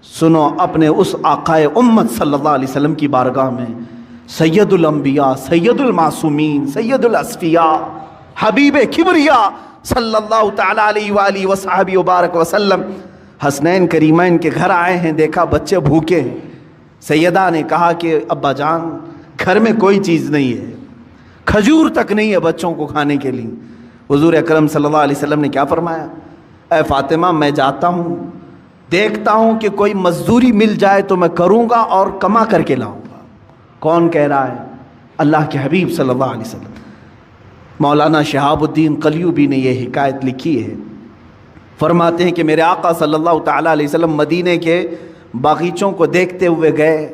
سنو اپنے اس آقائے امت صلی اللہ علیہ وسلم کی بارگاہ میں، سید الانبیاء، سید المعصومین، سید الاصفیاء، حبیب کبریا صلی اللہ تعالی علیہ وآلہ وصحبہ وبارک وسلم حسنین کریمین کے گھر آئے ہیں، دیکھا بچے بھوکے ہیں۔ سیدہ نے کہا کہ ابا جان گھر میں کوئی چیز نہیں ہے، کھجور تک نہیں ہے بچوں کو کھانے کے لیے۔ حضور اکرم صلی اللہ علیہ وسلم نے کیا فرمایا؟ اے فاطمہ میں جاتا ہوں، دیکھتا ہوں کہ کوئی مزدوری مل جائے تو میں کروں گا اور کما کر کے لاؤں گا۔ کون کہہ رہا ہے؟ اللہ کے حبیب صلی اللہ علیہ وسلم۔ مولانا شہاب الدین قلیوبی نے یہ حکایت لکھی ہے، فرماتے ہیں کہ میرے آقا صلی اللہ تعالیٰ علیہ وسلم مدینے کے باغیچوں کو دیکھتے ہوئے گئے۔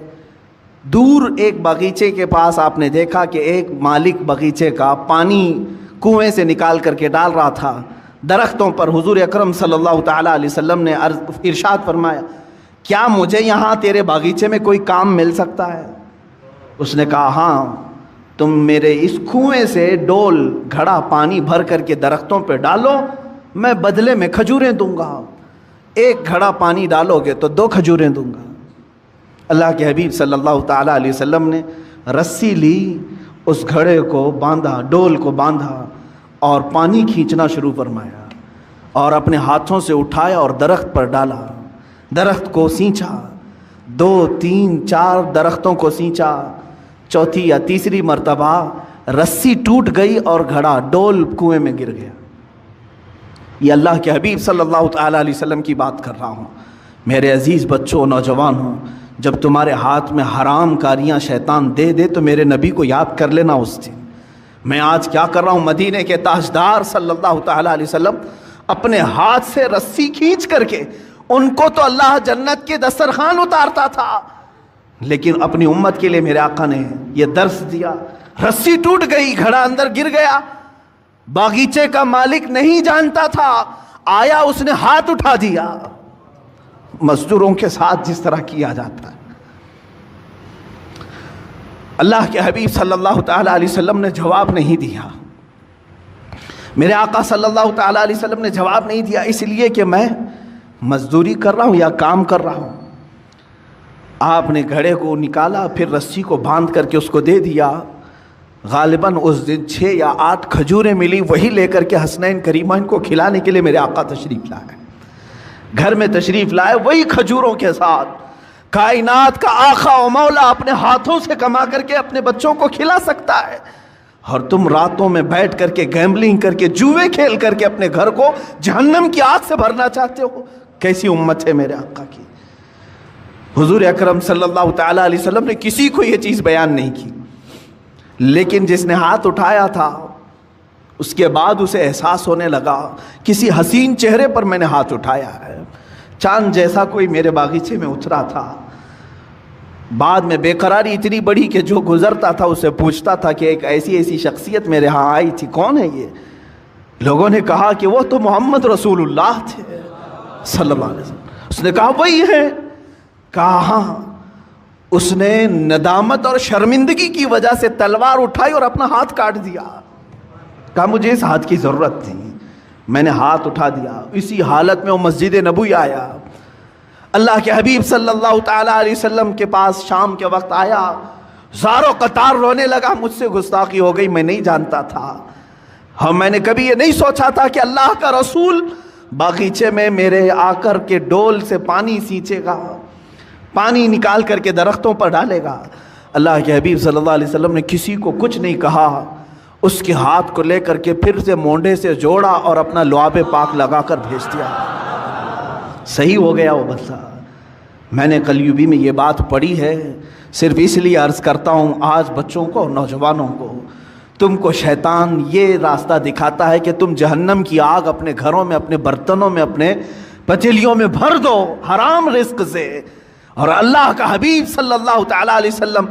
دور ایک باغیچے کے پاس آپ نے دیکھا کہ ایک مالک باغیچے کا پانی کنویں سے نکال کر کے ڈال رہا تھا درختوں پر۔ حضور اکرم صلی اللہ تعالیٰ علیہ وسلم نے ارشاد فرمایا کیا مجھے یہاں تیرے باغیچے میں کوئی کام مل سکتا ہے؟ اس نے کہا ہاں، تم میرے اس کنویں سے ڈول گھڑا پانی بھر کر کے درختوں پہ ڈالو، میں بدلے میں کھجوریں دوں گا۔ ایک گھڑا پانی ڈالو گے تو 2 کھجوریں دوں گا۔ اللہ کے حبیب صلی اللہ تعالیٰ علیہ وسلم نے رسی لی، اس گھڑے کو باندھا، ڈول کو باندھا اور پانی کھینچنا شروع فرمایا اور اپنے ہاتھوں سے اٹھایا اور درخت پر ڈالا، درخت کو سینچا، 2 3 4 درختوں کو سینچا، چوتھی یا تیسری مرتبہ رسی ٹوٹ گئی اور گھڑا ڈول کنویں میں گر گیا۔ یہ اللہ کے حبیب صلی اللہ تعالیٰ علیہ وسلم کی بات کر رہا ہوں۔ میرے عزیز بچوں، نوجوانوں، جب تمہارے ہاتھ میں حرام کاریاں شیطان دے دے تو میرے نبی کو یاد کر لینا اس دن۔ میں آج کیا کر رہا ہوں؟ مدینے کے تاجدار صلی اللہ تعالیٰ علیہ وسلم اپنے ہاتھ سے رسی کھینچ کر کے، ان کو تو اللہ جنت کے دسترخوان اتارتا تھا، لیکن اپنی امت کے لیے میرے آقا نے یہ درس دیا۔ رسی ٹوٹ گئی، گھڑا اندر گر گیا، باغیچے کا مالک نہیں جانتا تھا، آیا اس نے ہاتھ اٹھا دیا، مزدوروں کے ساتھ جس طرح کیا جاتا ہے۔ اللہ کے حبیب صلی اللہ تعالیٰ علیہ وسلم نے جواب نہیں دیا، میرے آقا صلی اللہ تعالیٰ علیہ وسلم نے جواب نہیں دیا، اس لیے کہ میں مزدوری کر رہا ہوں یا کام کر رہا ہوں۔ آپ نے گھڑے کو نکالا، پھر رسی کو باندھ کر کے اس کو دے دیا۔ غالباً اس دن 6 یا 8 کھجوریں ملی، وہی لے کر کے حسنین کریمین کو کھلانے کے لیے میرے آقا تشریف لائے، گھر میں تشریف لائے، وہی کھجوروں کے ساتھ کائنات کا آقا و مولا اپنے ہاتھوں سے کما کر کے اپنے بچوں کو کھلا سکتا ہے، اور تم راتوں میں بیٹھ کر کے گیمبلنگ کر کے جوئے کھیل کر کے اپنے گھر کو جہنم کی آگ سے بھرنا چاہتے ہو۔ کیسی امت ہے میرے آقا کی۔ حضور اکرم صلی اللہ تعالیٰ علیہ وسلم نے کسی کو یہ چیز بیان نہیں کی، لیکن جس نے ہاتھ اٹھایا تھا اس کے بعد اسے احساس ہونے لگا کسی حسین چہرے پر میں نے ہاتھ اٹھایا ہے، چاند جیسا کوئی میرے باغیچے میں اترا تھا۔ بعد میں بے قراری اتنی بڑی کہ جو گزرتا تھا اسے پوچھتا تھا کہ ایک ایسی شخصیت میرے ہاں آئی تھی، کون ہے یہ؟ لوگوں نے کہا کہ وہ تو محمد رسول اللہ تھے صلی اللہ علیہ وسلم۔ اس نے کہا وہی ہے؟ کہا ہاں۔ اس نے ندامت اور شرمندگی کی وجہ سے تلوار اٹھائی اور اپنا ہاتھ کاٹ دیا۔ کہا مجھے اس ہاتھ کی ضرورت تھی، میں نے ہاتھ اٹھا دیا۔ اسی حالت میں وہ مسجد نبوی آیا، اللہ کے حبیب صلی اللہ تعالیٰ علیہ وسلم کے پاس شام کے وقت آیا، زار و قطار رونے لگا، مجھ سے گستاخی ہو گئی، میں نہیں جانتا تھا، ہاں میں نے کبھی یہ نہیں سوچا تھا کہ اللہ کا رسول باغیچے میں میرے آ کر کے ڈول سے پانی سینچے گا، پانی نکال کر کے درختوں پر ڈالے گا۔ اللہ کے حبیب صلی اللہ علیہ وسلم نے کسی کو کچھ نہیں کہا، اس کے ہاتھ کو لے کر کے پھر سے مونڈے سے جوڑا اور اپنا لعاب پاک لگا کر بھیج دیا، صحیح ہو گیا وہ بندہ۔ میں نے قلیوبی میں یہ بات پڑھی ہے، صرف اس لیے عرض کرتا ہوں آج بچوں کو اور نوجوانوں کو، تم کو شیطان یہ راستہ دکھاتا ہے کہ تم جہنم کی آگ اپنے گھروں میں، اپنے برتنوں میں، اپنے پتیلیوں میں بھر دو حرام رزق سے، اور اللہ کا حبیب صلی اللہ تعالیٰ علیہ وسلم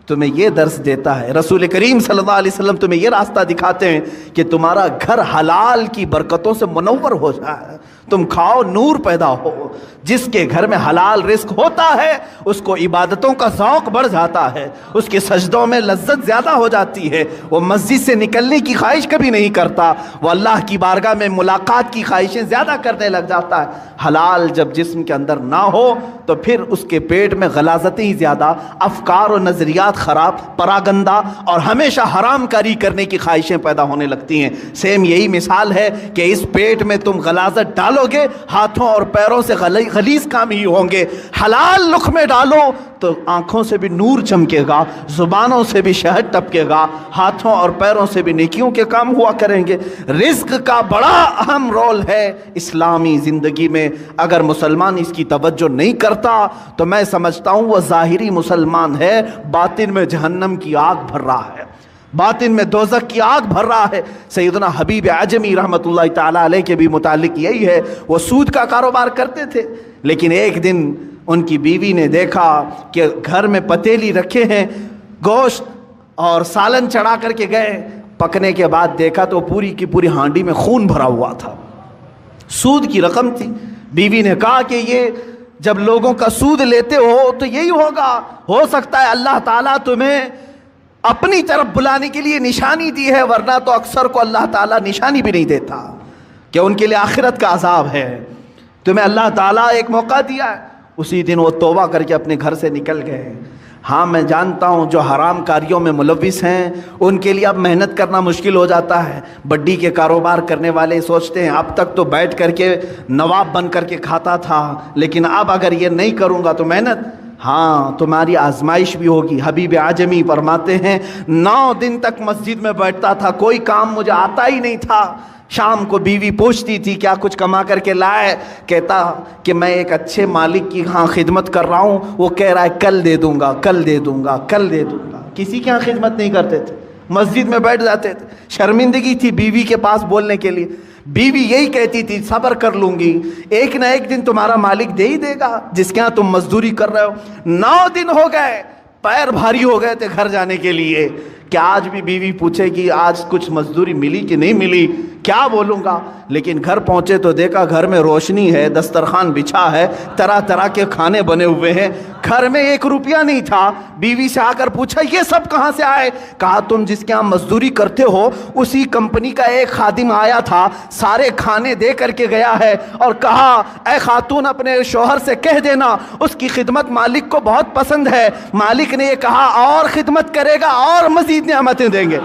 تمہیں یہ درس دیتا ہے، رسول کریم صلی اللہ علیہ وسلم تمہیں یہ راستہ دکھاتے ہیں کہ تمہارا گھر حلال کی برکتوں سے منور ہو جائے، تم کھاؤ نور پیدا ہو۔ جس کے گھر میں حلال رزق ہوتا ہے اس کو عبادتوں کا ذوق بڑھ جاتا ہے، اس کے سجدوں میں لذت زیادہ ہو جاتی ہے، وہ مسجد سے نکلنے کی خواہش کبھی نہیں کرتا، وہ اللہ کی بارگاہ میں ملاقات کی خواہشیں زیادہ کرنے لگ جاتا ہے۔ حلال جب جسم کے اندر نہ ہو تو پھر اس کے پیٹ میں غلاظتیں ہی زیادہ، افکار و نظریات خراب، پراگندہ اور ہمیشہ حرام کاری کرنے کی خواہشیں پیدا ہونے لگتی ہیں۔ سیم یہی مثال ہے کہ اس پیٹ میں تم غلاظت ڈالو گے، ہاتھوں اور پیروں سے غلیظ کام ہی ہوں گے۔ حلال لقمے ڈالو تو آنکھوں سے بھی نور چمکے گا، زبانوں سے بھی شہد ٹپکے گا، ہاتھوں اور پیروں سے بھی نیکیوں کے کام ہوا کریں گے۔ رزق کا بڑا اہم رول ہے اسلامی زندگی میں۔ اگر مسلمان اس کی توجہ نہیں کرتا تو میں سمجھتا ہوں وہ ظاہری مسلمان ہے، باطن میں جہنم کی آگ بھر رہا ہے، باطن میں دوزخ کی آگ بھر رہا ہے۔ سیدنا حبیب اعجمی رحمۃ اللہ تعالیٰ علیہ کے بھی متعلق یہی ہے، وہ سود کا کاروبار کرتے تھے، لیکن ایک دن ان کی بیوی نے دیکھا کہ گھر میں پتیلی رکھے ہیں، گوشت اور سالن چڑھا کر کے گئے، پکنے کے بعد دیکھا تو پوری کی پوری ہانڈی میں خون بھرا ہوا تھا، سود کی رقم تھی۔ بیوی نے کہا کہ یہ جب لوگوں کا سود لیتے ہو تو یہی ہوگا، ہو سکتا ہے اللہ تعالیٰ تمہیں اپنی طرف بلانے کے لیے نشانی دی ہے، ورنہ تو اکثر کو اللہ تعالیٰ نشانی بھی نہیں دیتا کہ ان کے لیے آخرت کا عذاب ہے۔ تمہیں اللہ تعالیٰ ایک موقع دیا ہے۔ اسی دن وہ توبہ کر کے اپنے گھر سے نکل گئے۔ ہاں میں جانتا ہوں جو حرام کاریوں میں ملوث ہیں ان کے لیے اب محنت کرنا مشکل ہو جاتا ہے۔ بڈی کے کاروبار کرنے والے سوچتے ہیں اب تک تو بیٹھ کر کے نواب بن کر کے کھاتا تھا، لیکن اب اگر یہ نہیں کروں گا تو محنت، ہاں تمہاری آزمائش بھی ہوگی۔ حبیب اعجمی فرماتے ہیں 9 دن تک مسجد میں بیٹھتا تھا، کوئی کام مجھے آتا ہی نہیں تھا۔ شام کو بیوی پوچھتی تھی کیا کچھ کما کر کے لائے، کہتا کہ میں ایک اچھے مالک کی ہاں خدمت کر رہا ہوں، وہ کہہ رہا ہے کل دے دوں گا، کل دے دوں گا، کل دے دوں گا۔ کسی کے ہاں خدمت نہیں کرتے تھے، مسجد میں بیٹھ جاتے تھے۔ شرمندگی تھی بیوی کے پاس بولنے کے لیے، بیوی یہی کہتی تھی صبر کر لوں گی، ایک نہ ایک دن تمہارا مالک دے ہی دے گا جس کے ہاں تم مزدوری کر رہے ہو۔ 9 دن ہو گئے، پیر بھاری ہو گئے تھے گھر جانے کے لیے۔ کیا آج بھی بیوی پوچھے کہ آج کچھ مزدوری ملی کہ نہیں ملی، کیا بولوں گا؟ لیکن گھر پہنچے تو دیکھا گھر میں روشنی ہے، دسترخوان بچھا ہے، طرح طرح کے کھانے بنے ہوئے ہیں، گھر میں 1 روپیہ نہیں تھا۔ بیوی سے آ کر پوچھا یہ سب کہاں سے آئے؟ کہا تم جس کے ہاں مزدوری کرتے ہو اسی کمپنی کا ایک خادم آیا تھا، سارے کھانے دے کر کے گیا ہے اور کہا اے خاتون اپنے شوہر سے کہہ دینا اس کی خدمت مالک کو بہت پسند ہے۔ مالک نے یہ کہا اور خدمت کرے گا اور مزید نعمتیں دیں گے۔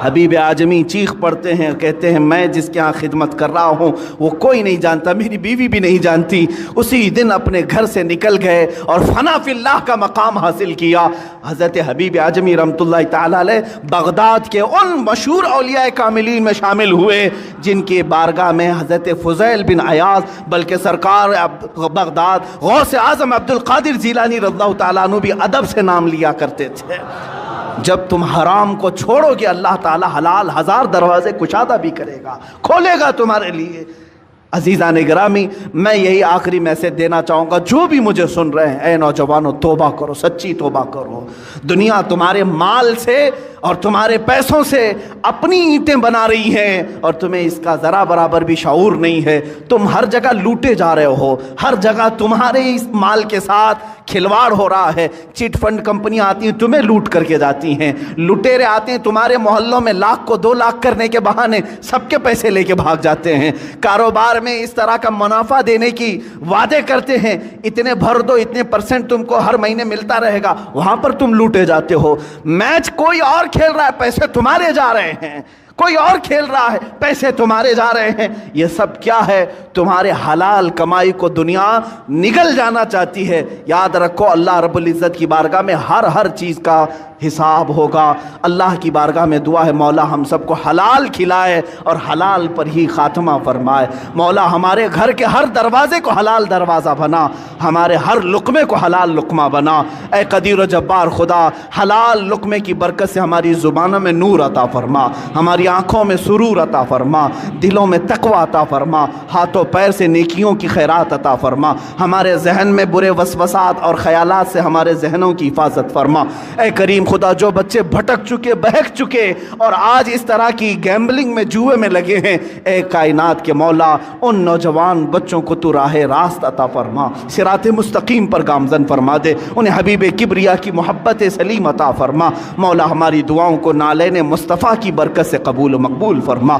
حبیب اعجمی چیخ پڑتے ہیں، کہتے ہیں میں جس کے ہاں خدمت کر رہا ہوں وہ کوئی نہیں جانتا، میری بیوی بھی نہیں جانتی۔ اسی دن اپنے گھر سے نکل گئے اور فنا فی اللہ کا مقام حاصل کیا۔ حضرت حبیب اعجمی رحمۃ اللہ تعالیٰ علیہ بغداد کے ان مشہور اولیاء کاملین میں شامل ہوئے جن کے بارگاہ میں حضرت فضیل بن عیاض بلکہ سرکار بغداد غوث اعظم عبد القادر جیلانی رضی اللہ تعالیٰ عنہ بھی ادب سے نام لیا کرتے تھے۔ جب تم حرام کو چھوڑو گے اللہ تعالی حلال 1000 دروازے کشادہ بھی کرے گا، کھولے گا تمہارے لیے۔ عزیزان گرامی، میں یہی آخری میسج دینا چاہوں گا جو بھی مجھے سن رہے ہیں، اے نوجوانوں توبہ کرو، سچی توبہ کرو۔ دنیا تمہارے مال سے اور تمہارے پیسوں سے اپنی اینٹیں بنا رہی ہیں اور تمہیں اس کا ذرا برابر بھی شعور نہیں ہے۔ تم ہر جگہ لوٹے جا رہے ہو، ہر جگہ تمہارے اس مال کے ساتھ کھلواڑ ہو رہا ہے۔ چٹ فنڈ کمپنیاں آتی ہیں تمہیں لوٹ کر کے جاتی ہیں، لٹیرے آتے ہیں تمہارے محلوں میں 1,00,000 کو 2,00,000 کرنے کے بہانے سب کے پیسے لے کے بھاگ جاتے ہیں۔ کاروبار میں اس طرح کا منافع دینے کی وعدے کرتے ہیں، اتنے بھر دو، اتنے % تم کو ہر مہینے ملتا رہے گا، وہاں پر تم لوٹے جاتے ہو۔ میچ کوئی اور کھیل رہا ہے، پیسے تمہارے جا رہے ہیں، کوئی اور کھیل رہا ہے، پیسے تمہارے جا رہے ہیں۔ یہ سب کیا ہے؟ تمہارے حلال کمائی کو دنیا نگل جانا چاہتی ہے۔ یاد رکھو اللہ رب العزت کی بارگاہ میں ہر چیز کا حساب ہوگا۔ اللہ کی بارگاہ میں دعا ہے مولا ہم سب کو حلال کھلائے اور حلال پر ہی خاتمہ فرمائے۔ مولا ہمارے گھر کے ہر دروازے کو حلال دروازہ بنا، ہمارے ہر لقمے کو حلال لقمہ بنا۔ اے قدیر و جبار خدا، حلال لقمے کی برکت سے ہماری زبانوں میں نور عطا فرما، ہماری ہماری آنکھوں میں سرور عطا فرما، دلوں میں تقوی عطا فرما، ہاتھوں پیر سے نیکیوں کی خیرات عطا فرما، ہمارے ذہن میں برے وسوسات اور خیالات سے ہمارے ذہنوں کی حفاظت فرما۔ اے کریم خدا، جو بچے بھٹک چکے، بہک چکے اور آج اس طرح کی گیمبلنگ میں، جوئے میں لگے ہیں، اے کائنات کے مولا، ان نوجوان بچوں کو تو راہ راست عطا فرما، صراط مستقیم پر گامزن فرما دے، انہیں حبیب کبریا کی محبت سلیم عطا فرما۔ مولا ہماری دعاؤں کو نالین مصطفیٰ کی برکت سے قبول و مقبول فرما۔